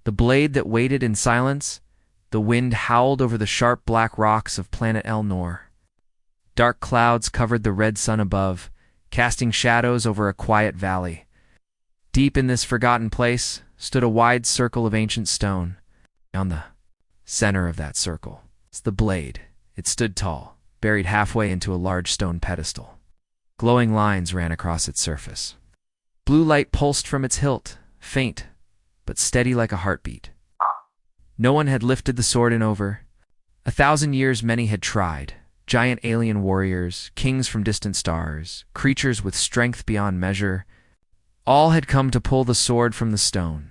The blade that waited in silence, the wind howled over the sharp black rocks of planet El-Nor. Dark clouds covered the red sun above, casting shadows over a quiet valley. Deep in this forgotten place stood a wide circle of ancient stone. On the center of that circle was the blade. It stood tall, buried halfway into a large stone pedestal. Glowing lines ran across its surface. Blue light pulsed from its hilt, faint, but steady like a heartbeat. No one had lifted the sword in over 1,000 years. Many had tried. Giant alien warriors, kings from distant stars, creatures with strength beyond measure. All had come to pull the sword from the stone.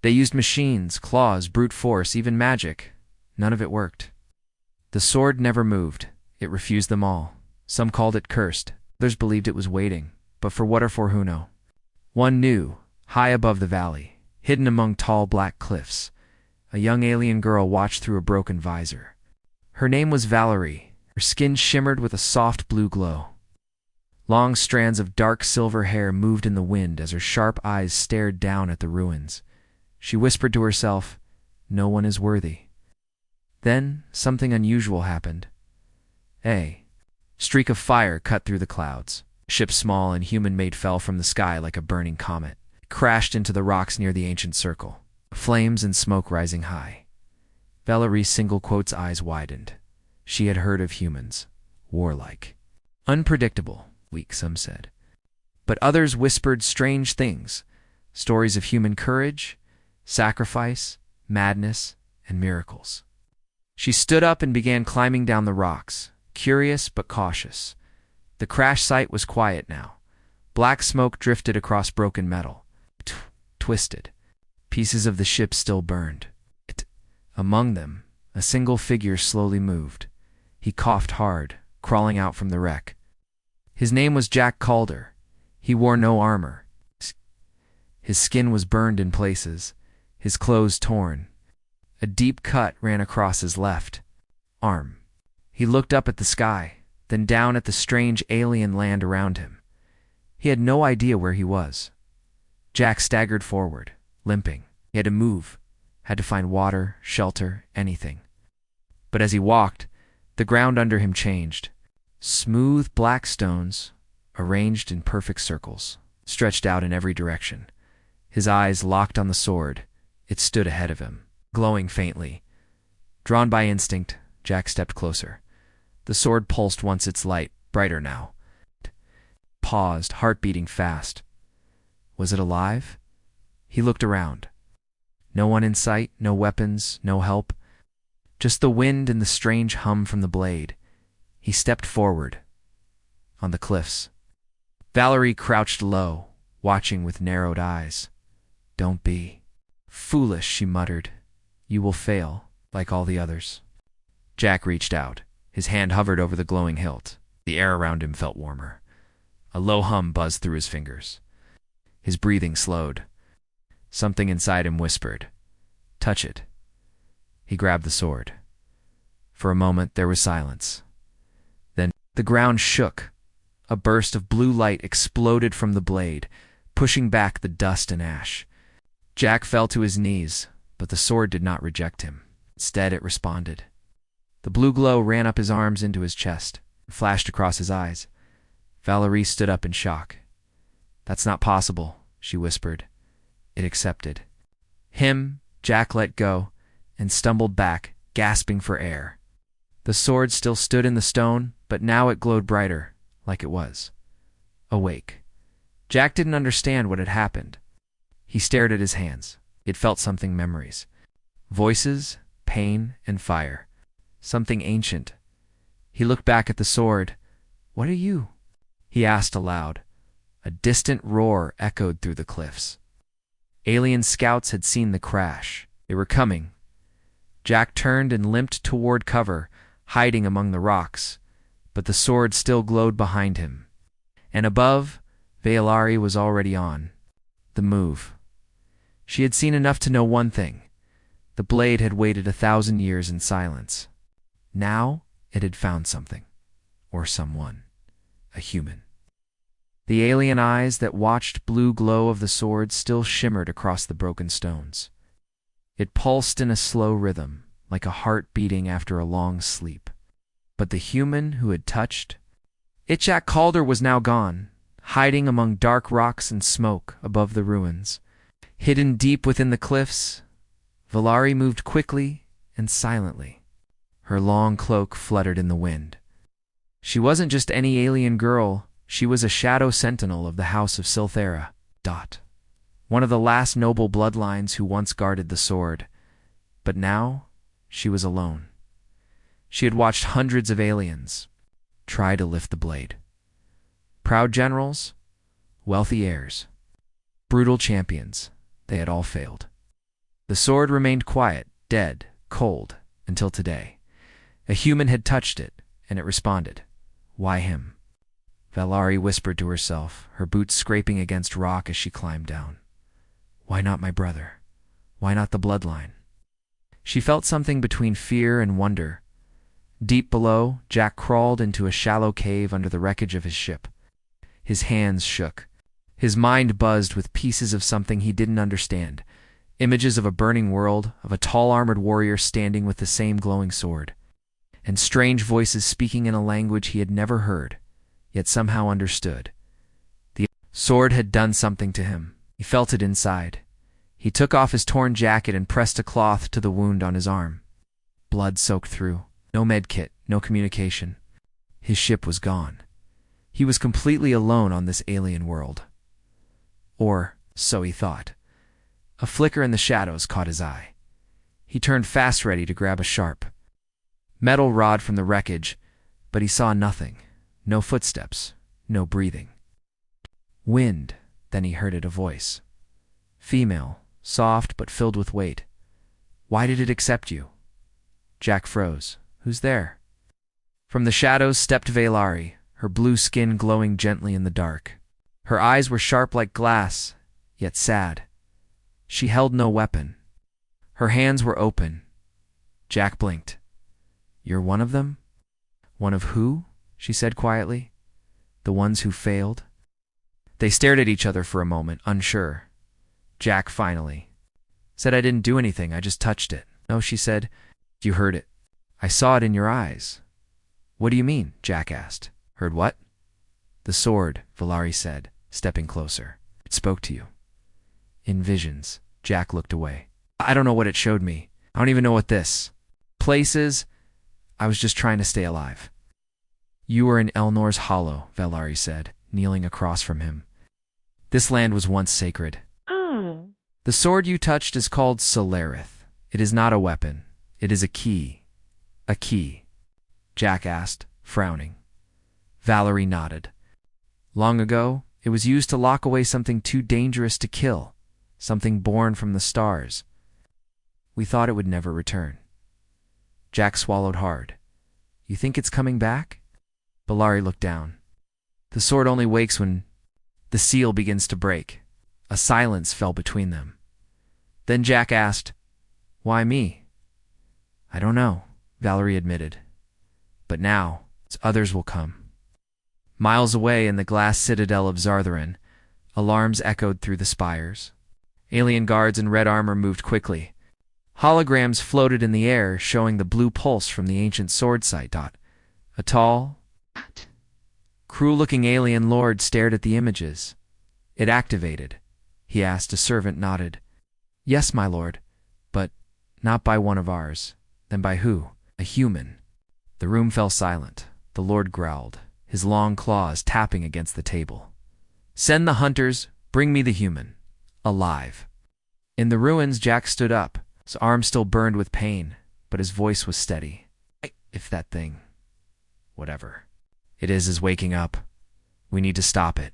They used machines, claws, brute force, even magic. None of it worked. The sword never moved. It refused them all. Some called it cursed. Others believed it was waiting. But for what or for who know? One knew, high above the valley, hidden among tall black cliffs, a young alien girl watched through a broken visor. Her name was Valerie. Her skin shimmered with a soft blue glow. Long strands of dark silver hair moved in the wind as her sharp eyes stared down at the ruins. She whispered to herself, "No one is worthy." Then something unusual happened. A streak of fire cut through the clouds. A ship small and human-made fell from the sky like a burning comet. It crashed into the rocks near the ancient circle, flames and smoke rising high. Valerie's single quote's eyes widened. She had heard of humans, warlike, unpredictable, weak, some said. But others whispered strange things, stories of human courage, sacrifice, madness, and miracles. She stood up and began climbing down the rocks, curious but cautious. The crash site was quiet now. Black smoke drifted across broken metal, twisted. Pieces of the ship still burned. Among them, a single figure slowly moved. He coughed hard, crawling out from the wreck. His name was Jack Calder. He wore no armor. His skin was burned in places, his clothes torn. A deep cut ran across his left arm. He looked up at the sky, then down at the strange alien land around him. He had no idea where he was. Jack staggered forward, limping. He had to move, had to find water, shelter, anything. But as he walked, the ground under him changed. Smooth black stones, arranged in perfect circles, stretched out in every direction. His eyes locked on the sword. It stood ahead of him, glowing faintly. Drawn by instinct, Jack stepped closer. The sword pulsed once its light, brighter now. Paused, heart beating fast. Was it alive? He looked around. No one in sight, no weapons, no help. Just the wind and the strange hum from the blade. He stepped forward. On the cliffs. Valerie crouched low, watching with narrowed eyes. "Don't be foolish," she muttered. "You will fail, like all the others." Jack reached out. His hand hovered over the glowing hilt. The air around him felt warmer. A low hum buzzed through his fingers. His breathing slowed. Something inside him whispered, "Touch it." He grabbed the sword. For a moment there was silence. Then the ground shook. A burst of blue light exploded from the blade, pushing back the dust and ash. Jack fell to his knees, but the sword did not reject him. Instead, it responded. The blue glow ran up his arms into his chest, flashed across his eyes. Valerie stood up in shock. "That's not possible," she whispered. It accepted. Him, Jack let go, and stumbled back, gasping for air. The sword still stood in the stone, but now it glowed brighter, like it was awake. Jack didn't understand what had happened. He stared at his hands. It felt something memories. Voices, pain, and fire. Something ancient. He looked back at the sword. "What are you?" he asked aloud. A distant roar echoed through the cliffs. Alien scouts had seen the crash. They were coming. Jack turned and limped toward cover, hiding among the rocks, but the sword still glowed behind him. And above, Valerie was already on the move. She had seen enough to know one thing. The blade had waited 1,000 years in silence. Now it had found something, or someone, a human. The alien eyes that watched blue glow of the sword still shimmered across the broken stones. It pulsed in a slow rhythm, like a heart beating after a long sleep. But the human who had touched Ichak Calder was now gone, hiding among dark rocks and smoke above the ruins. Hidden deep within the cliffs, Valari moved quickly and silently. Her long cloak fluttered in the wind. She wasn't just any alien girl, she was a shadow sentinel of the House of Silthera. One of the last noble bloodlines who once guarded the sword. But now, she was alone. She had watched hundreds of aliens try to lift the blade. Proud generals, wealthy heirs, brutal champions, they had all failed. The sword remained quiet, dead, cold, until today. A human had touched it, and it responded. Why him? Valari whispered to herself, her boots scraping against rock as she climbed down. Why not my brother? Why not the bloodline? She felt something between fear and wonder. Deep below, Jack crawled into a shallow cave under the wreckage of his ship. His hands shook. His mind buzzed with pieces of something he didn't understand. Images of a burning world, of a tall armored warrior standing with the same glowing sword, and strange voices speaking in a language he had never heard, yet somehow understood. The sword had done something to him. He felt it inside. He took off his torn jacket and pressed a cloth to the wound on his arm. Blood soaked through. No medkit, no communication. His ship was gone. He was completely alone on this alien world. Or, so he thought. A flicker in the shadows caught his eye. He turned fast, ready to grab a sharp metal rod from the wreckage, but he saw nothing. No footsteps, no breathing. Wind, then he heard it, a voice. Female, soft but filled with weight. Why did it accept you? Jack froze. Who's there? From the shadows stepped Valari, her blue skin glowing gently in the dark. Her eyes were sharp like glass, yet sad. She held no weapon. Her hands were open. Jack blinked. You're one of them? One of who? She said quietly. The ones who failed? They stared at each other for a moment, unsure. Jack finally said, I didn't do anything, I just touched it. No, she said. You heard it. I saw it in your eyes. What do you mean? Jack asked. Heard what? The sword, Valari said, stepping closer. It spoke to you. In visions. Jack looked away. I don't know what it showed me. I don't even know what this place is. I was just trying to stay alive. You were in Elnor's Hollow, Valari said, kneeling across from him. This land was once sacred. Oh. The sword you touched is called Solarith. It is not a weapon. It is a key. A key? Jack asked, frowning. Valerie nodded. Long ago, it was used to lock away something too dangerous to kill, something born from the stars. We thought it would never return. Jack swallowed hard. You think it's coming back? Valari looked down. The sword only wakes when the seal begins to break. A silence fell between them. Then Jack asked, Why me? I don't know, Valerie admitted. But now, others will come. Miles away in the glass citadel of Zartharan, alarms echoed through the spires. Alien guards in red armor moved quickly. Holograms floated in the air, showing the blue pulse from the ancient sword site. A tall, cruel-looking alien lord stared at the images. It activated. He asked. A servant nodded. Yes, my lord, but not by one of ours. Then by who? A human. The room fell silent. The lord growled, his long claws tapping against the table. Send the hunters, bring me the human. Alive. In the ruins, Jack stood up. His arm still burned with pain, but his voice was steady. If that thing, whatever it is waking up, we need to stop it.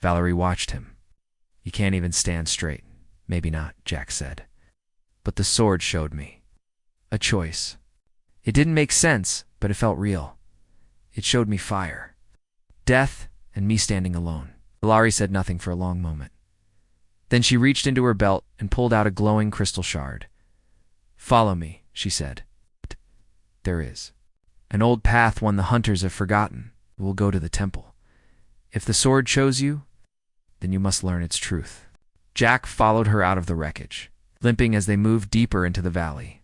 Valerie watched him. You can't even stand straight. Maybe not, Jack said. But the sword showed me. A choice. It didn't make sense, but it felt real. It showed me fire, death, and me standing alone. Valerie said nothing for a long moment. Then she reached into her belt and pulled out a glowing crystal shard. Follow me, she said. There is an old path one the hunters have forgotten. We'll go to the temple. If the sword shows you, then you must learn its truth. Jack followed her out of the wreckage. limping as they moved deeper into the valley.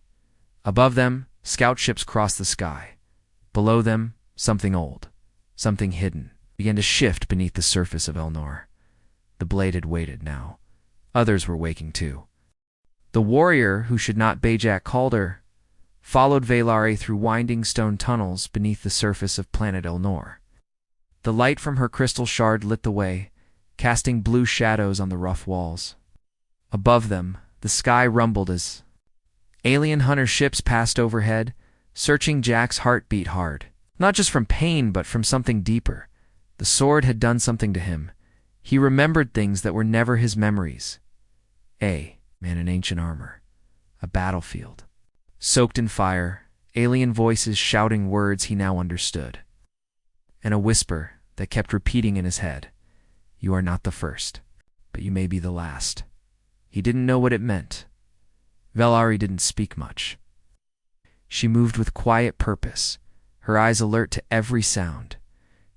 Above them, scout ships crossed the sky. Below them, something old, something hidden, began to shift beneath the surface of Elnor. The blade had waited now. Others were waking too. The warrior, who should not Bajak called her, followed Valari through winding stone tunnels beneath the surface of planet Elnor. The light from her crystal shard lit the way, casting blue shadows on the rough walls. Above them, the sky rumbled as alien hunter ships passed overhead, searching. Jack's heart beat hard, not just from pain but from something deeper. The sword had done something to him. He remembered things that were never his memories. A man in ancient armor. A battlefield. Soaked in fire, alien voices shouting words he now understood. And a whisper that kept repeating in his head. You are not the first, but you may be the last. He didn't know what it meant. Valari didn't speak much. She moved with quiet purpose, her eyes alert to every sound.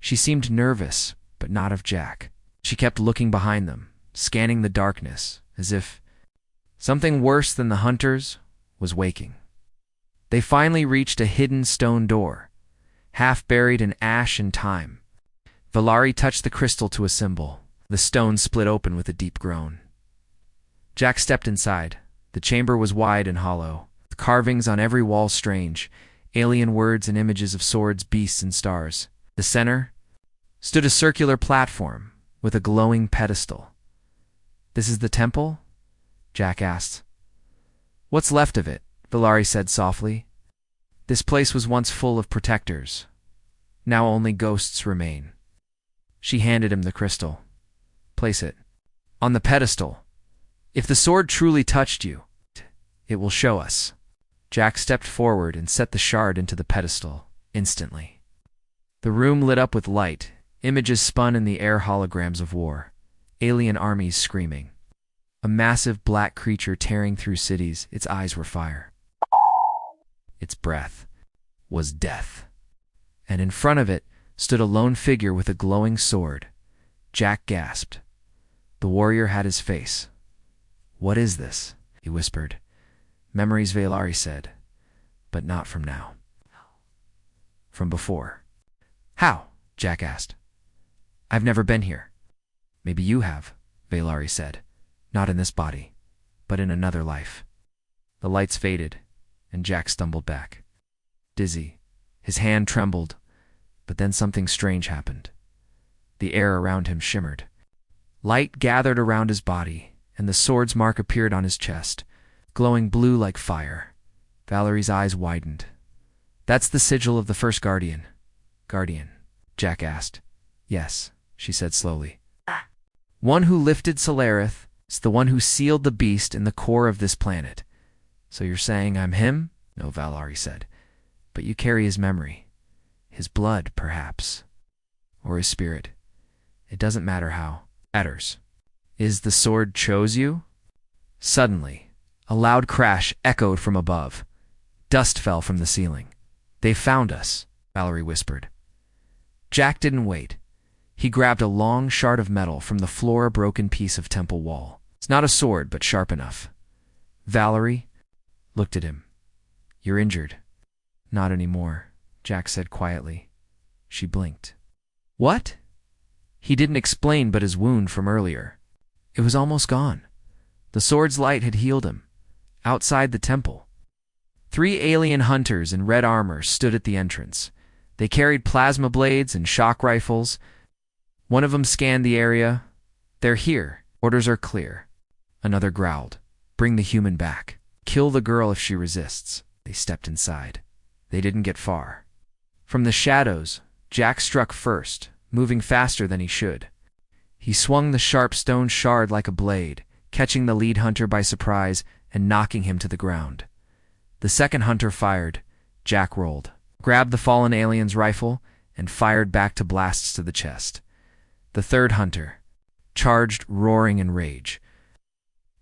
She seemed nervous, but not of Jack. She kept looking behind them, scanning the darkness, as if something worse than the hunters was waking. They finally reached a hidden stone door, half buried in ash and time. Valari touched the crystal to a symbol. The stone split open with a deep groan. Jack stepped inside. The chamber was wide and hollow, with carvings on every wall strange, alien words and images of swords, beasts, and stars. The center stood a circular platform with a glowing pedestal. This is the temple? Jack asked. What's left of it? Valari said softly. This place was once full of protectors. Now only ghosts remain. She handed him the crystal. Place it on the pedestal. If the sword truly touched you, it will show us. Jack stepped forward and set the shard into the pedestal, instantly. The room lit up with light, images spun in the air, holograms of war, alien armies screaming. A massive black creature tearing through cities, its eyes were fire. Its breath was death. And in front of it stood a lone figure with a glowing sword. Jack gasped. The warrior had his face. What is this? He whispered. Memories, Valari said. But not from now. From before. How? Jack asked. I've never been here. Maybe you have, Valari said. Not in this body, but in another life. The lights faded, and Jack stumbled back. Dizzy, his hand trembled, but then something strange happened. The air around him shimmered. Light gathered around his body, and the sword's mark appeared on his chest, glowing blue like fire. Valari's eyes widened. That's the sigil of the first guardian. Guardian? Jack asked. Yes, she said slowly. One who lifted Solarith is the one who sealed the beast in the core of this planet. So you're saying I'm him? No, Valari said. But you carry his memory. His blood, perhaps. Or his spirit. It doesn't matter how. Matters. Is the sword chose you? Suddenly, a loud crash echoed from above. Dust fell from the ceiling. They found us, Valari whispered. Jack didn't wait. He grabbed a long shard of metal from the floor, a broken piece of temple wall. It's not a sword, but sharp enough. Valari looked at him. You're injured. Not anymore, Jack said quietly. She blinked. What? He didn't explain but his wound from earlier. It was almost gone. The sword's light had healed him. Outside the temple, 3 alien hunters in red armor stood at the entrance. They carried plasma blades and shock rifles. One of them scanned the area. They're here. Orders are clear. Another growled. Bring the human back. Kill the girl if she resists. They stepped inside. They didn't get far. From the shadows, Jack struck first, moving faster than he should. He swung the sharp stone shard like a blade, catching the lead hunter by surprise and knocking him to the ground. The second hunter fired. Jack rolled, grabbed the fallen alien's rifle, and fired back to blasts to the chest. The third hunter charged, roaring in rage.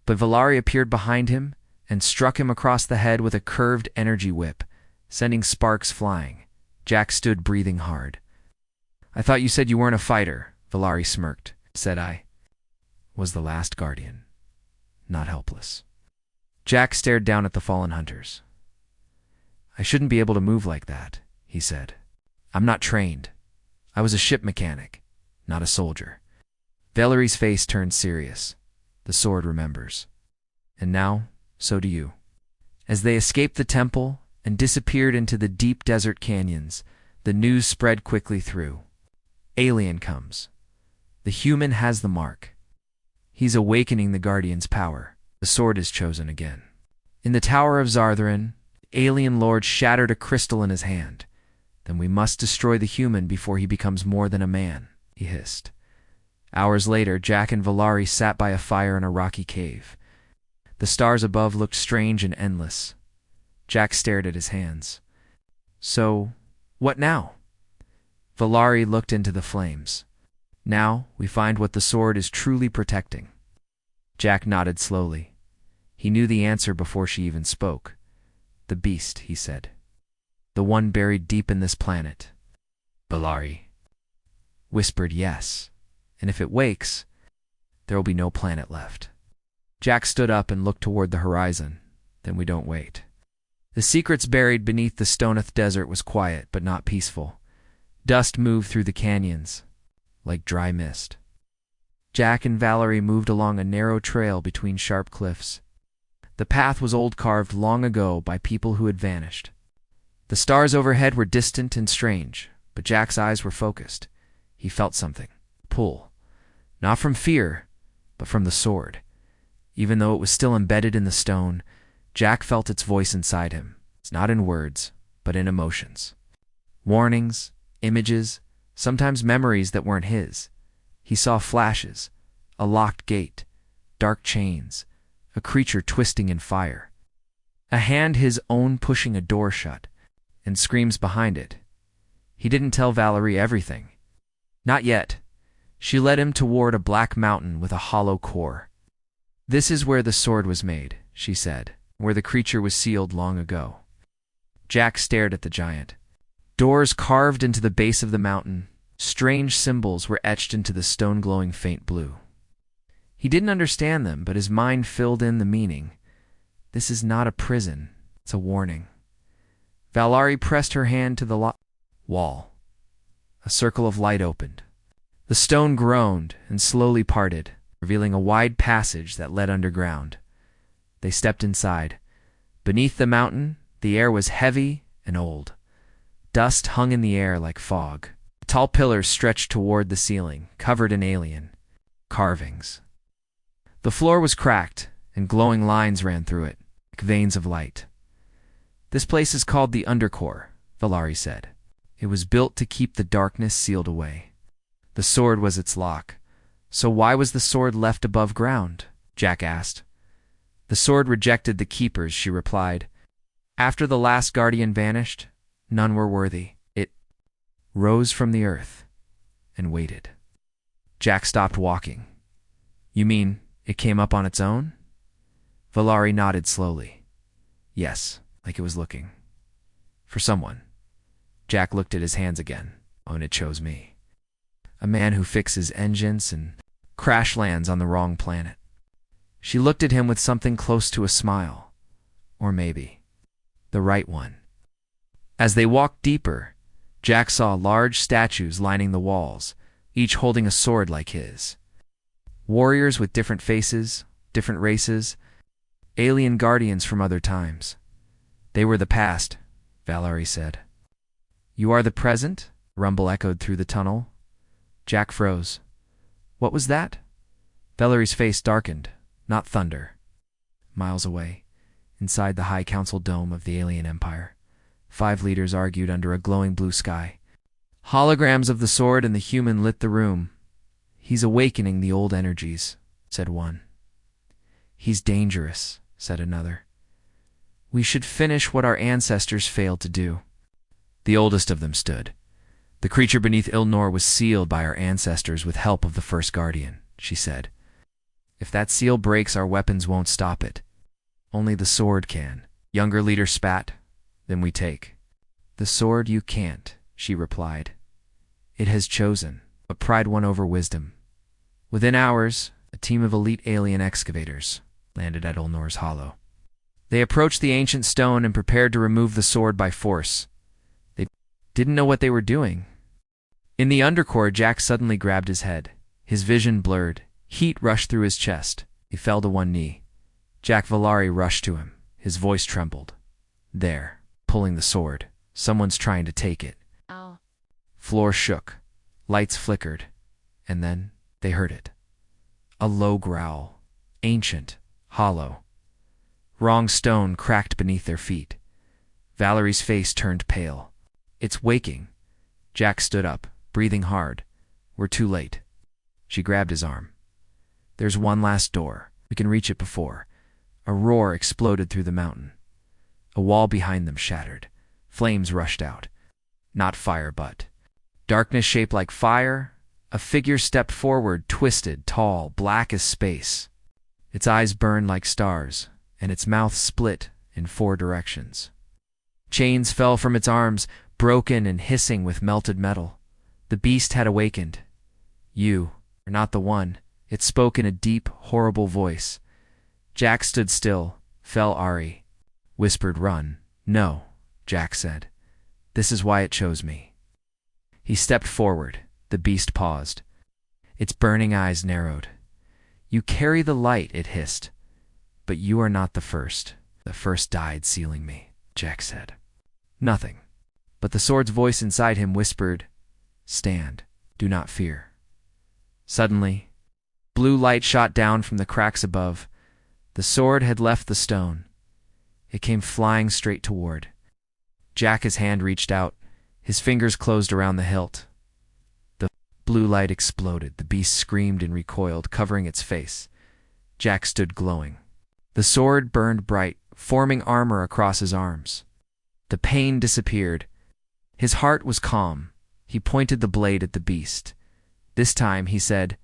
But Valari appeared behind him and struck him across the head with a curved energy whip, sending sparks flying. Jack stood breathing hard. I thought you said you weren't a fighter, Valari smirked. Said I was the last guardian, not helpless. Jack stared down at the fallen hunters. I shouldn't be able to move like that, he said. I'm not trained. I was a ship mechanic, not a soldier. Valerie's face turned serious. The sword remembers. And now, so do you. As they escaped the temple and disappeared into the deep desert canyons, the news spread quickly through. Alien comes. The human has the mark. He's awakening the Guardian's power. The sword is chosen again. In the Tower of Zartharan, the alien lord shattered a crystal in his hand. Then we must destroy the human before he becomes more than a man, he hissed. Hours later, Jack and Valari sat by a fire in a rocky cave. The stars above looked strange and endless. Jack stared at his hands. So, what now? Valari looked into the flames. Now we find what the sword is truly protecting. Jack nodded slowly. He knew the answer before she even spoke. The beast, he said. The one buried deep in this planet. Valari whispered yes. And if it wakes, there will be no planet left. Jack stood up and looked toward the horizon. Then we don't wait. The secrets buried beneath the Stoneth Desert was quiet, but not peaceful. Dust moved through the canyons, like dry mist. Jack and Valari moved along a narrow trail between sharp cliffs. The path was old, carved long ago by people who had vanished. The stars overhead were distant and strange, but Jack's eyes were focused. He felt something. Pull. Not from fear, but from the sword. Even though it was still embedded in the stone, Jack felt its voice inside him. It's not in words, but in emotions. Warnings, images, sometimes memories that weren't his. He saw flashes, a locked gate, dark chains, a creature twisting in fire, a hand his own pushing a door shut, and screams behind it. He didn't tell Valari everything. Not yet. She led him toward a black mountain with a hollow core. This is where the sword was made, she said, where the creature was sealed long ago. Jack stared at the giant. Doors carved into the base of the mountain, strange symbols were etched into the stone glowing faint blue. He didn't understand them, but his mind filled in the meaning. This is not a prison, it's a warning. Valari pressed her hand to the wall. A circle of light opened. The stone groaned and slowly parted, revealing a wide passage that led underground. They stepped inside. Beneath the mountain, the air was heavy and old. Dust hung in the air like fog. Tall pillars stretched toward the ceiling, covered in alien carvings. The floor was cracked, and glowing lines ran through it, like veins of light. This place is called the Undercore, Valari said. It was built to keep the darkness sealed away. The sword was its lock. So why was the sword left above ground? Jack asked. The sword rejected the keepers, she replied. After the last guardian vanished, none were worthy. It rose from the earth and waited. Jack stopped walking. You mean it came up on its own? Valari nodded slowly. Yes, like it was looking. For someone. Jack looked at his hands again. Oh, and it chose me. A man who fixes engines and crash lands on the wrong planet. She looked at him with something close to a smile. Or maybe the right one. As they walked deeper, Jack saw large statues lining the walls, each holding a sword like his. Warriors with different faces, different races, alien guardians from other times. They were the past, Valari said. You are the present? Rumble echoed through the tunnel. Jack froze. What was that? Valari's face darkened. Not thunder. Miles away, inside the High Council dome of the alien empire, 5 leaders argued under a glowing blue sky. Holograms of the sword and the human lit the room. He's awakening the old energies, said one. He's dangerous, said another. We should finish what our ancestors failed to do. The oldest of them stood. The creature beneath Ilnor was sealed by our ancestors with help of the first guardian, she said. If that seal breaks, our weapons won't stop it. Only the sword can. Younger leader spat. Then we take. The sword you can't, she replied. It has chosen, but pride won over wisdom. Within hours, a team of elite alien excavators landed at Ilnor's Hollow. They approached the ancient stone and prepared to remove the sword by force. They didn't know what they were doing. In the undercore, Jack suddenly grabbed his head. His vision blurred. Heat rushed through his chest. He fell to one knee. Jack Valari rushed to him. His voice trembled. There, pulling the sword. Someone's trying to take it. Ow. Floor shook. Lights flickered. And then they heard it. A low growl. Ancient. Hollow. Wrong stone cracked beneath their feet. Valerie's face turned pale. It's waking. Jack stood up, breathing hard. We're too late. She grabbed his arm. There's one last door. We can reach it before. A roar exploded through the mountain. A wall behind them shattered. Flames rushed out. Not fire, but darkness shaped like fire. A figure stepped forward, twisted, tall, black as space. Its eyes burned like stars, and its mouth split in 4 directions. Chains fell from its arms, broken and hissing with melted metal. The beast had awakened. You are not the one. It spoke in a deep, horrible voice. Jack stood still. Fell Ari. Whispered, run. No, Jack said. This is why it chose me. He stepped forward. The beast paused. Its burning eyes narrowed. You carry the light, it hissed. But you are not the first. The first died sealing me, Jack said. Nothing. But the sword's voice inside him whispered, stand. Do not fear. Suddenly, blue light shot down from the cracks above. The sword had left the stone. It came flying straight toward. Jack, his hand reached out. His fingers closed around the hilt. The blue light exploded. The beast screamed and recoiled, covering its face. Jack stood glowing. The sword burned bright, forming armor across his arms. The pain disappeared. His heart was calm. He pointed the blade at the beast. This time, he said,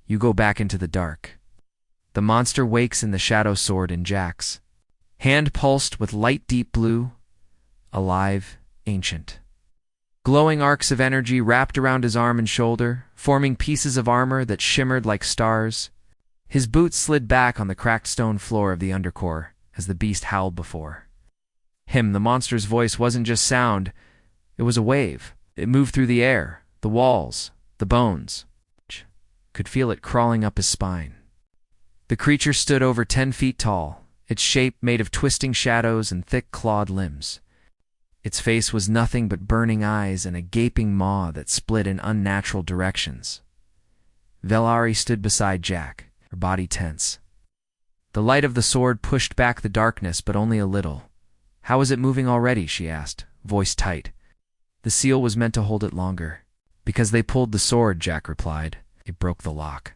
you go back into the dark. The monster wakes in the shadow sword in Jack's hand pulsed with light deep blue, alive, ancient. Glowing arcs of energy wrapped around his arm and shoulder, forming pieces of armor that shimmered like stars. His boots slid back on the cracked stone floor of the undercore as the beast howled before him. The monster's voice wasn't just sound, it was a wave. It moved through the air, the walls, the bones. Could feel it crawling up his spine. The creature stood over 10 feet tall, its shape made of twisting shadows and thick clawed limbs. Its face was nothing but burning eyes and a gaping maw that split in unnatural directions. Valari stood beside Jack, her body tense. The light of the sword pushed back the darkness, but only a little. How is it moving already? She asked, voice tight. The seal was meant to hold it longer. Because they pulled the sword, Jack replied. It broke the lock.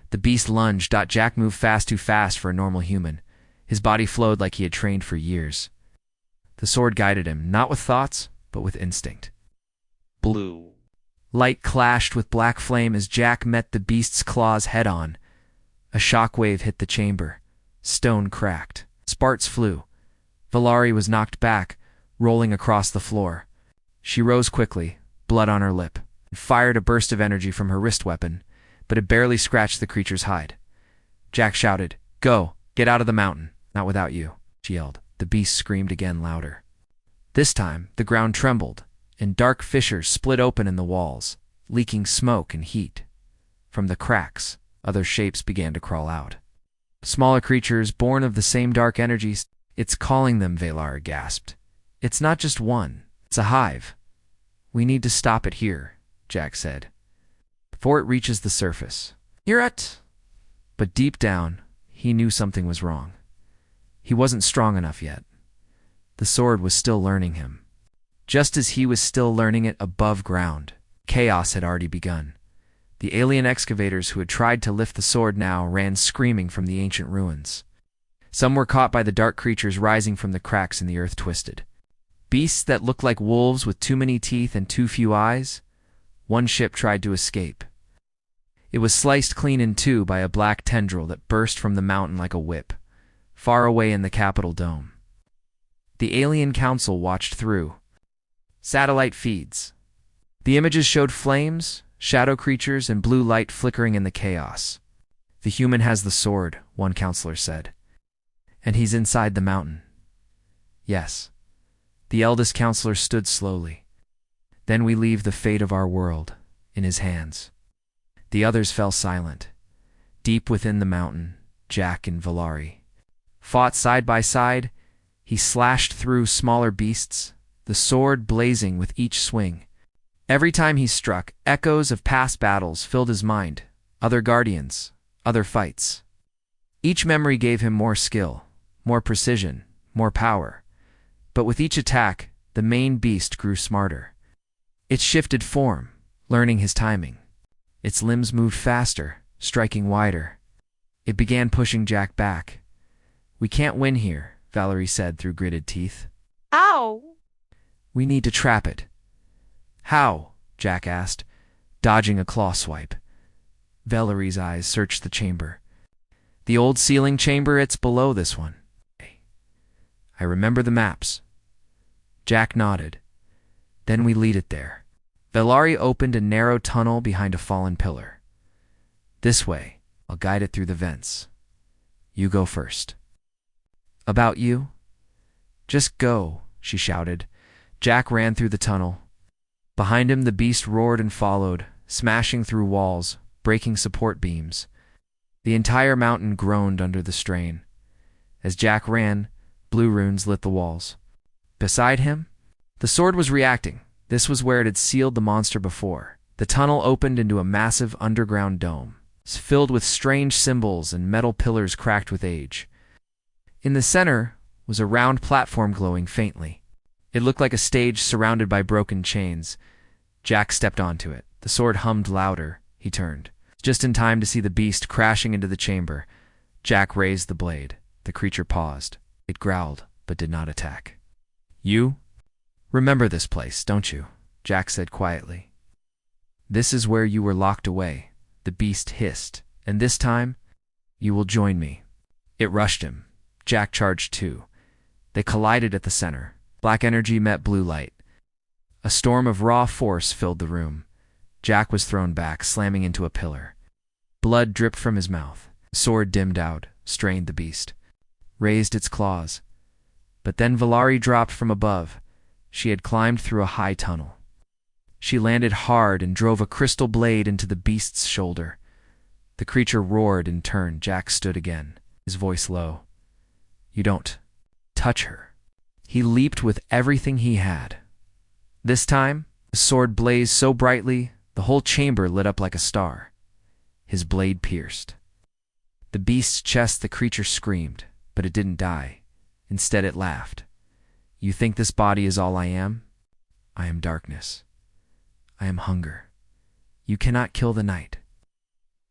The beast lunged. Jack moved fast, too fast for a normal human. His body flowed like he had trained for years. The sword guided him, not with thoughts, but with instinct. Blue light clashed with black flame as Jack met the beast's claws head-on. A shockwave hit the chamber. Stone cracked. Sparks flew. Valari was knocked back, rolling across the floor. She rose quickly, blood on her lip, and fired a burst of energy from her wrist weapon, but it barely scratched the creature's hide. Jack shouted, go, get out of the mountain. Not without you, she yelled. The beast screamed again, louder. This time, the ground trembled, and dark fissures split open in the walls, leaking smoke and heat. From the cracks, other shapes began to crawl out. Smaller creatures born of the same dark energies. It's calling them, Valar gasped. It's not just one. It's a hive. We need to stop it here, Jack said, before it reaches the surface. You're at... But deep down, he knew something was wrong. He wasn't strong enough yet. The sword was still learning him. Just as he was still learning it above ground, chaos had already begun. The alien excavators who had tried to lift the sword now ran screaming from the ancient ruins. Some were caught by the dark creatures rising from the cracks in the earth twisted. Beasts that looked like wolves with too many teeth and too few eyes. One ship tried to escape. It was sliced clean in two by a black tendril that burst from the mountain like a whip, far away in the Capitol dome. The alien council watched through satellite feeds. The images showed flames, shadow creatures, and blue light flickering in the chaos. The human has the sword, one counselor said. And he's inside the mountain. Yes. The eldest counselor stood slowly. Then we leave the fate of our world in his hands. The others fell silent. Deep within the mountain, Jack and Valari fought side by side. He slashed through smaller beasts, the sword blazing with each swing. Every time he struck, echoes of past battles filled his mind, other guardians, other fights. Each memory gave him more skill, more precision, more power. But with each attack, the main beast grew smarter. It shifted form, learning his timing. Its limbs moved faster, striking wider. It began pushing Jack back. "We can't win here," Valerie said through gritted teeth. Ow! "We need to trap it." "How?" Jack asked, dodging a claw swipe. Valerie's eyes searched the chamber. "The old sealing chamber, it's below this one." "I remember the maps." Jack nodded. "Then we lead it there." Valari opened a narrow tunnel behind a fallen pillar. "This way. I'll guide it through the vents. You go first." "About you?" "Just go," she shouted. Jack ran through the tunnel. Behind him, the beast roared and followed, smashing through walls, breaking support beams. The entire mountain groaned under the strain. As Jack ran, blue runes lit the walls. Beside him, the sword was reacting. This was where it had sealed the monster before. The tunnel opened into a massive underground dome, filled with strange symbols and metal pillars cracked with age. In the center was a round platform glowing faintly. It looked like a stage surrounded by broken chains. Jack stepped onto it. The sword hummed louder. He turned, just in time to see the beast crashing into the chamber. Jack raised the blade. The creature paused. It growled, but did not attack. "You remember this place, don't you?" Jack said quietly. "This is where you were locked away," the beast hissed, "and this time, you will join me." It rushed him. Jack charged too. They collided at the center. Black energy met blue light. A storm of raw force filled the room. Jack was thrown back, slamming into a pillar. Blood dripped from his mouth. The sword dimmed out, strained the beast. Raised its claws. But then Valari dropped from above. She had climbed through a high tunnel. She landed hard and drove a crystal blade into the beast's shoulder. The creature roared and turned. Jack stood again, his voice low. "You don't touch her." He leaped with everything he had. This time, the sword blazed so brightly, the whole chamber lit up like a star. His blade pierced the beast's chest. The creature screamed, but it didn't die. Instead, it laughed. "You think this body is all I am? I am darkness. I am hunger. You cannot kill the night."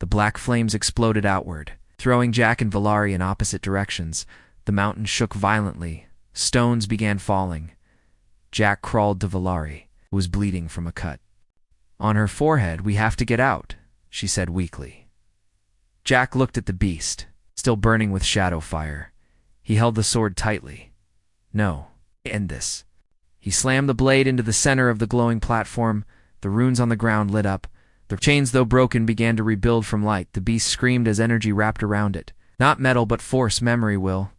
The black flames exploded outward, throwing Jack and Valari in opposite directions. The mountain shook violently. Stones began falling. Jack crawled to Valari, who was bleeding from a cut. On her forehead, "We have to get out," she said weakly. Jack looked at the beast, still burning with shadow fire. He held the sword tightly. "No, end this." He slammed the blade into the center of the glowing platform. The runes on the ground lit up. The chains, though broken, began to rebuild from light. The beast screamed as energy wrapped around it. "Not metal, but force, memory will,"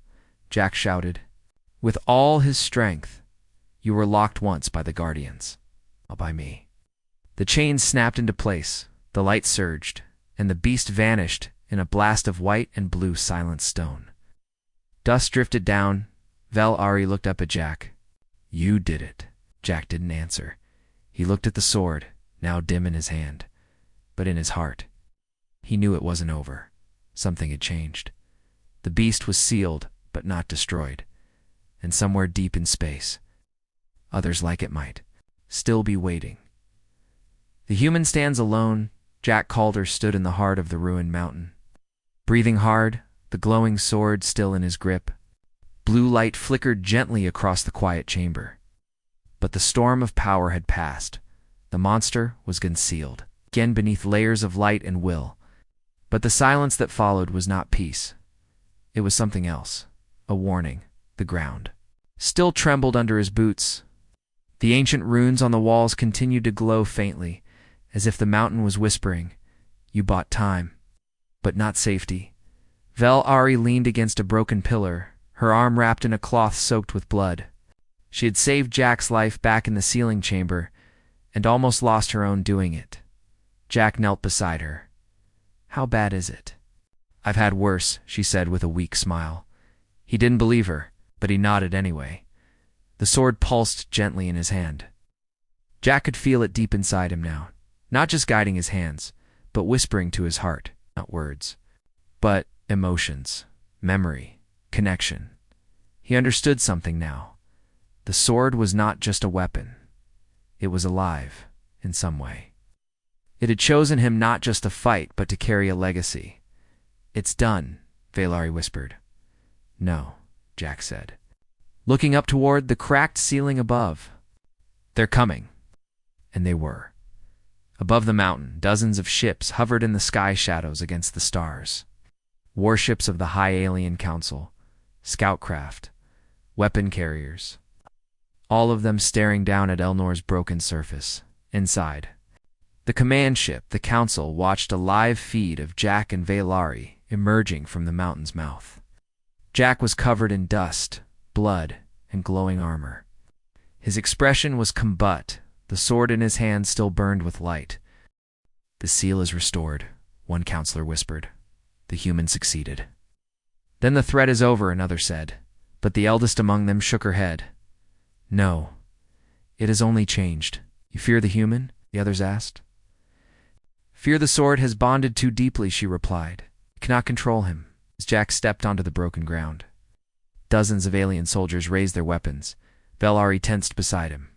Jack shouted. "With all his strength, you were locked once by the Guardians. Not by me." The chains snapped into place. The light surged, and the beast vanished in a blast of white and blue silent stone. Dust drifted down. Valari looked up at Jack. "You did it." Jack didn't answer. He looked at the sword, now dim in his hand, but in his heart. He knew it wasn't over. Something had changed. The beast was sealed, but not destroyed. And somewhere deep in space, others like it might still be waiting. The human stands alone. Jack Calder stood in the heart of the ruined mountain. Breathing hard, the glowing sword still in his grip. Blue light flickered gently across the quiet chamber. But the storm of power had passed. The monster was concealed, again beneath layers of light and will. But the silence that followed was not peace. It was something else, a warning. The ground still trembled under his boots. The ancient runes on the walls continued to glow faintly, as if the mountain was whispering, "You bought time, but not safety." Valari leaned against a broken pillar, her arm wrapped in a cloth soaked with blood. She had saved Jack's life back in the sealing chamber and almost lost her own doing it. Jack knelt beside her. "How bad is it?" "I've had worse," she said with a weak smile. He didn't believe her, but he nodded anyway. The sword pulsed gently in his hand. Jack could feel it deep inside him now, not just guiding his hands, but whispering to his heart, not words, but emotions, memory, connection. He understood something now. The sword was not just a weapon. It was alive, in some way. It had chosen him not just to fight, but to carry a legacy. "It's done," Valari whispered. "No," Jack said, looking up toward the cracked ceiling above. "They're coming." And they were. Above the mountain, dozens of ships hovered in the sky shadows against the stars. Warships of the High Alien Council, scout craft, weapon carriers, all of them staring down at Elnor's broken surface. Inside, the command ship, the Council, watched a live feed of Jack and Valari emerging from the mountain's mouth. Jack was covered in dust, blood, and glowing armor. His expression was combat, the sword in his hand still burned with light. "The seal is restored," one counselor whispered. "The human succeeded." "Then the threat is over," another said, but the eldest among them shook her head. "No, it has only changed." "You fear the human?" the others asked. "Fear the sword has bonded too deeply," she replied. "You cannot control him." As Jack stepped onto the broken ground, dozens of alien soldiers raised their weapons. Valari tensed beside him.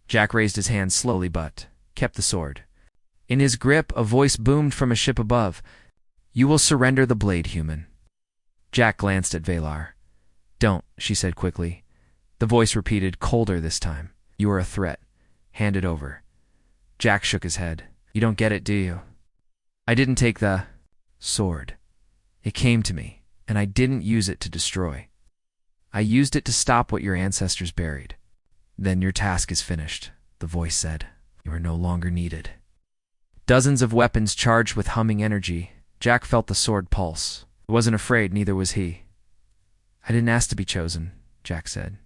Jack raised his hand slowly but kept the sword. In his grip, a voice boomed from a ship above. "You will surrender the blade, human." Jack glanced at Valar. "Don't," she said quickly. The voice repeated, colder this time. "You are a threat. Hand it over." Jack shook his head. "You don't get it, do you? I didn't take the sword. It came to me, and I didn't use it to destroy. I used it to stop what your ancestors buried." "Then your task is finished," the voice said. "You are no longer needed." Dozens of weapons charged with humming energy. Jack felt the sword pulse. He wasn't afraid, neither was he. "I didn't ask to be chosen," Jack said.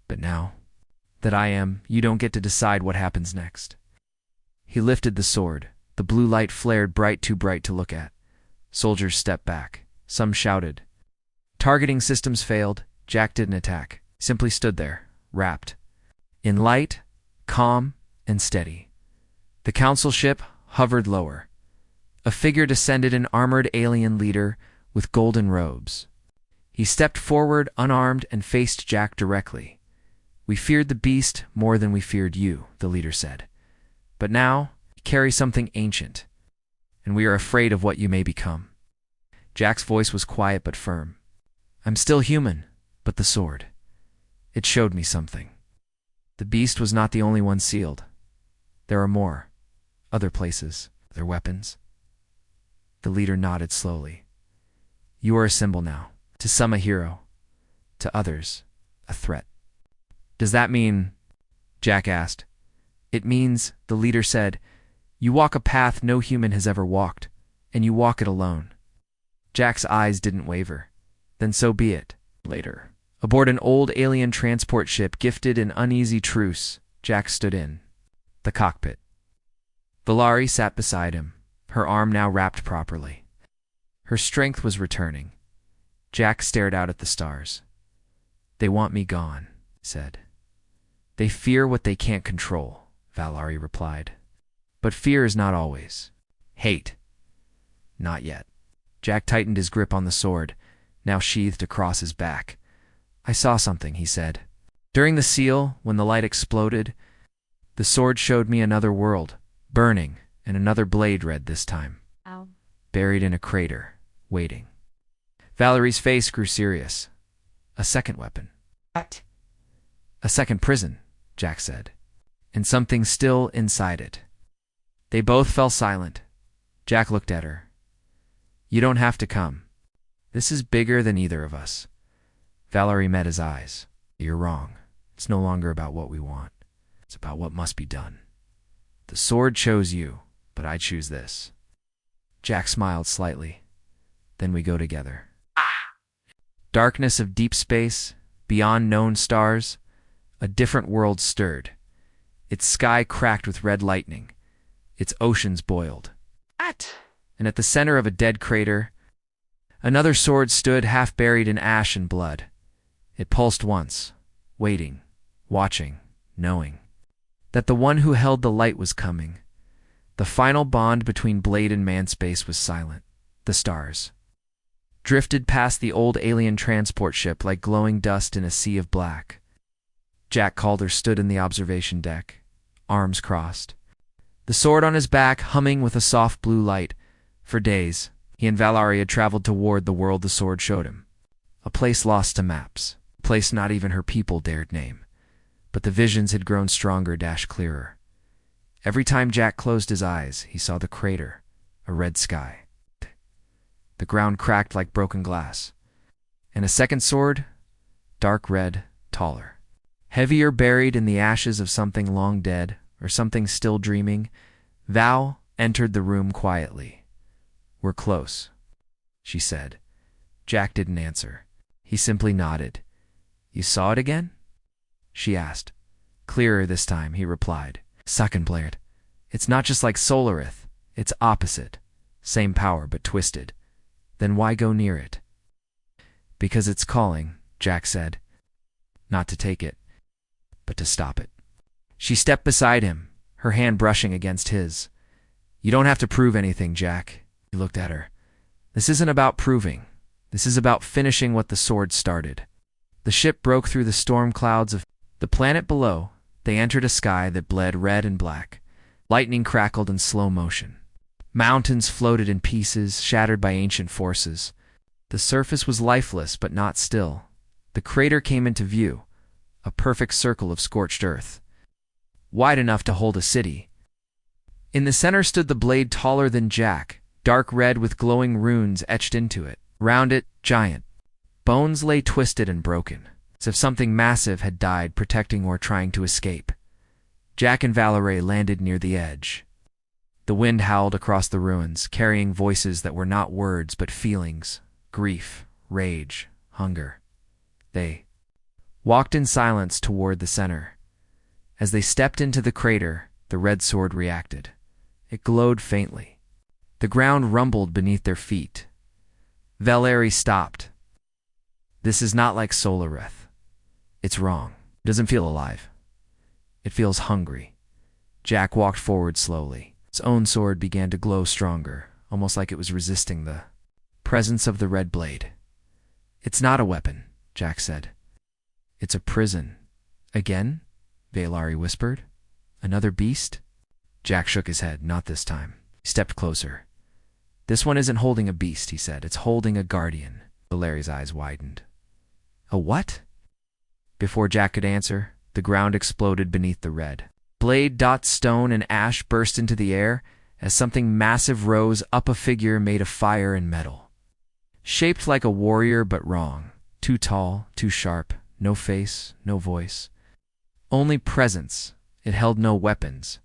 "But now that I am, you don't get to decide what happens next." He lifted the sword. The blue light flared bright, too bright to look at. Soldiers stepped back. Some shouted. Targeting systems failed. Jack didn't attack. He simply stood there, wrapped in light, calm, and steady. The council ship hovered lower. A figure descended, an armored alien leader with golden robes. He stepped forward, unarmed, and faced Jack directly. "We feared the beast more than we feared you," the leader said. "But now you carry something ancient, and we are afraid of what you may become." Jack's voice was quiet but firm. "I'm still human, but the sword. It showed me something. The beast was not the only one sealed. There are more. Other places, other weapons." The leader nodded slowly. "You are a symbol now. To some a hero. To others, a threat." "Does that mean?" Jack asked. "It means," the leader said, "you walk a path no human has ever walked, and you walk it alone." Jack's eyes didn't waver. "Then so be it." Later, aboard an old alien transport ship gifted an uneasy truce, Jack stood in the cockpit. Valari sat beside him, her arm now wrapped properly. Her strength was returning. Jack stared out at the stars. "They want me gone," he said. "They fear what they can't control," Valari replied. "But fear is not always hate. Not yet." Jack tightened his grip on the sword, now sheathed across his back. "I saw something," he said. "During the seal, when the light exploded, the sword showed me another world, burning, and another blade red this time. Ow. Buried in a crater, waiting." Valari's face grew serious. "A second weapon." What? "A second prison," Jack said. "And something still inside it." They both fell silent. Jack looked at her. "You don't have to come. This is bigger than either of us." Valari met his eyes. "You're wrong. It's no longer about what we want. It's about what must be done. The sword chose you, but I choose this." Jack smiled slightly. "Then we go together." Darkness of deep space, beyond known stars, a different world stirred. Its sky cracked with red lightning. Its oceans boiled. And at the center of a dead crater, another sword stood half buried in ash and blood. It pulsed once, waiting, watching, knowing that the one who held the light was coming. The final bond between blade and man-space was silent. The stars drifted past the old alien transport ship like glowing dust in a sea of black. Jack Calder stood in the observation deck, arms crossed, the sword on his back humming with a soft blue light. For days, he and Valerie had traveled toward the world the sword showed him. A place lost to maps, a place not even her people dared name. But the visions had grown stronger, clearer. Every time Jack closed his eyes, he saw the crater, a red sky. The ground cracked like broken glass. And a second sword, dark red, taller. Heavier, buried in the ashes of something long dead, or something still dreaming, Val entered the room quietly. "We're close," she said. Jack didn't answer. He simply nodded. "You saw it again?" she asked. Clearer this time, he replied. Suckin' blared. "It's not just like Solarith. It's opposite. Same power, but twisted. Then why go near it?" "Because it's calling," Jack said. "Not to take it, but to stop it." She stepped beside him, her hand brushing against his. "You don't have to prove anything, Jack." He looked at her. "This isn't about proving. This is about finishing what the sword started." The ship broke through the storm clouds of the planet below. They entered a sky that bled red and black. Lightning crackled in slow motion. Mountains floated in pieces, shattered by ancient forces. The surface was lifeless but not still. The crater came into view, a perfect circle of scorched earth, wide enough to hold a city. In the center stood the blade taller than Jack, dark red with glowing runes etched into it. Round it, giant bones lay twisted and broken, as if something massive had died protecting or trying to escape. Jack and Valerie landed near the edge. The wind howled across the ruins, carrying voices that were not words but feelings, grief, rage, hunger. They walked in silence toward the center. As they stepped into the crater, the red sword reacted. It glowed faintly. The ground rumbled beneath their feet. Valerie stopped. "This is not like Solarith. It's wrong. It doesn't feel alive. It feels hungry." Jack walked forward slowly. His own sword began to glow stronger, almost like it was resisting the presence of the red blade. "It's not a weapon," Jack said. "It's a prison." "Again?" Valerie whispered. "Another beast?" Jack shook his head. "Not this time." He stepped closer. "This one isn't holding a beast," he said. "It's holding a guardian." Valerie's eyes widened. "A what?" Before Jack could answer, the ground exploded beneath the red. Blade, stone, and ash burst into the air as something massive rose up, a figure made of fire and metal. Shaped like a warrior but wrong. Too tall, too sharp, no face, no voice. Only presence. It held no weapons.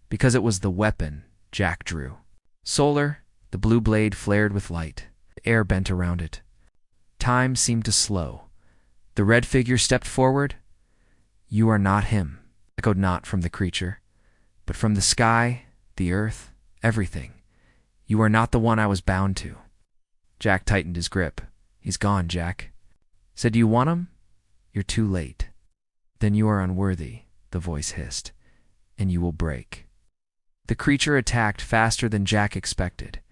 Because it was the weapon Jack drew. Solar, the blue blade flared with light. The air bent around it. Time seemed to slow. The red figure stepped forward. "You are not him," echoed not from the creature, but from the sky, the earth, everything. "You are not the one I was bound to." Jack tightened his grip. "He's gone, Jack." "Said, do you want him?" "You're too late." "Then you are unworthy," the voice hissed, "and you will break." The creature attacked faster than Jack expected.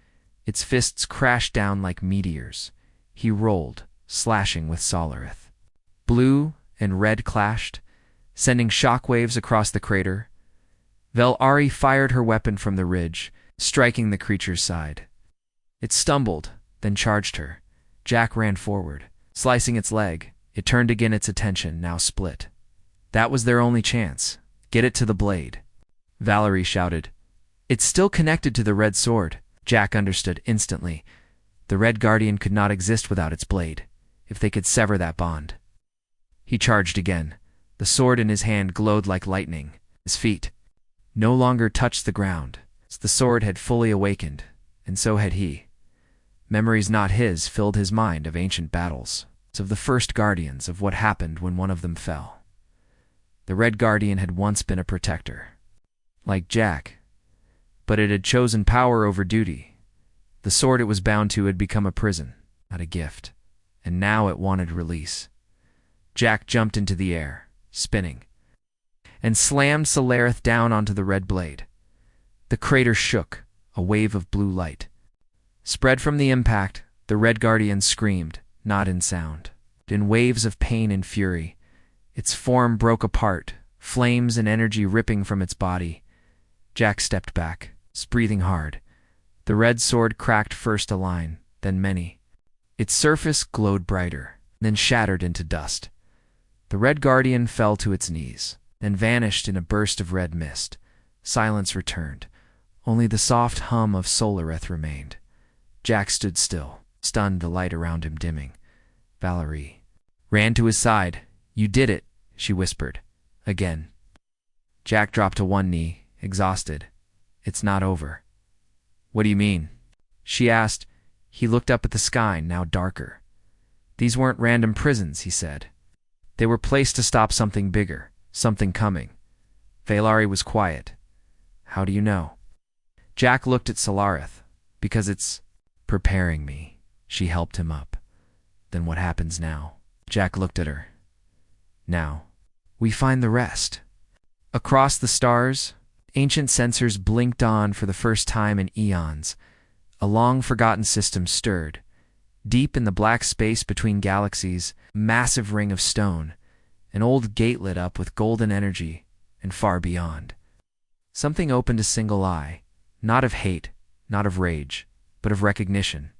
Its fists crashed down like meteors. He rolled, slashing with Solarith. Blue and red clashed, sending shockwaves across the crater. Valerie fired her weapon from the ridge, striking the creature's side. It stumbled, then charged her. Jack ran forward, slicing its leg. It turned again, its attention now split. That was their only chance. Get it to the blade. Valerie shouted. "It's still connected to the red sword." Jack understood instantly. The red guardian could not exist without its blade, if they could sever that bond. He charged again. The sword in his hand glowed like lightning. His feet no longer touched the ground. The sword had fully awakened, and so had he. Memories not his filled his mind of ancient battles. of the first guardians of what happened when one of them fell. The Red Guardian had once been a protector, like Jack, but it had chosen power over duty. The sword it was bound to had become a prison, not a gift, and now it wanted release. Jack jumped into the air, spinning, and slammed Solarith down onto the red blade. The crater shook, a wave of blue light spread from the impact. The Red Guardian screamed, not in sound, in waves of pain and fury. Its form broke apart, flames and energy ripping from its body. Jack stepped back, breathing hard. The red sword cracked first a line, then many. Its surface glowed brighter, then shattered into dust. The Red Guardian fell to its knees, then vanished in a burst of red mist. Silence returned. Only the soft hum of Solarith remained. Jack stood still, stunned, the light around him dimming. Valerie ran to his side. "You did it," she whispered. Again. Jack dropped to one knee, exhausted. "It's not over." "What do you mean?" she asked. He looked up at the sky, now darker. "These weren't random prisons," he said. "They were placed to stop something bigger, something coming." Valerie was quiet. "How do you know?" Jack looked at Solarith. "Because it's preparing me." She helped him up. "Then what happens now?" Jack looked at her. "Now, we find the rest." Across the stars, ancient sensors blinked on for the first time in eons. A long-forgotten system stirred. Deep in the black space between galaxies, a massive ring of stone. An old gate lit up with golden energy, and far beyond, something opened a single eye, not of hate, not of rage, but of recognition.